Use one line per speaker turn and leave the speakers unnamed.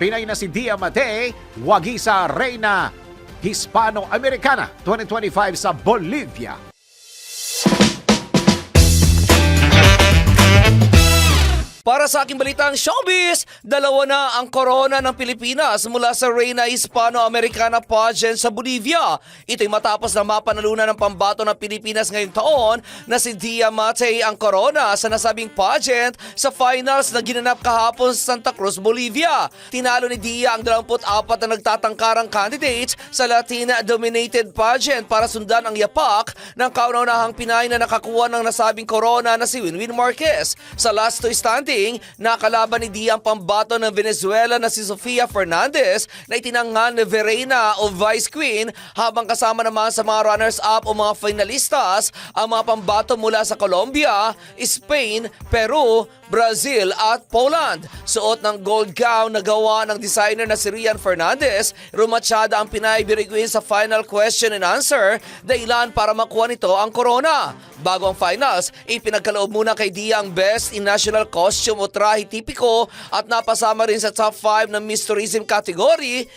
Pinay na si Dia Matei, wagi sa Reina Hispano-Americana 2025 sa Bolivia.
Para sa aking balitang showbiz, dalawa na ang corona ng Pilipinas mula sa Reina Hispano-Americana pageant sa Bolivia. Ito'y matapos na mapanalunan ng pambato ng Pilipinas ngayong taon na si Dia Matei ang corona sa nasabing pageant sa finals na ginanap kahapon sa Santa Cruz, Bolivia. Tinalo ni Dia ang 24 na nagtatangkarang candidates sa Latina-dominated pageant para sundan ang yapak ng kauna-unahang Pinay na nakakuha ng nasabing corona na si Winwin Marquez. Sa last two standing, nakalaban ni Dia ang pambato ng Venezuela na si Sofia Fernandez na itinanghal ni Verena o Vice Queen, habang kasama naman sa mga runners-up o mga finalistas ang mga pambato mula sa Colombia, Spain, Peru, Brazil at Poland. Suot ng gold gown na gawa ng designer na si Rian Fernandez, rumatsyada ang Pinay Beauty Queen sa final question and answer, dahilan para makuha nito ang corona. Bago ang finals, ipinagkaloob muna kay Dia ang Best in National Costume o trahe tipiko at napasama rin sa top 5 ng Miss Tourism category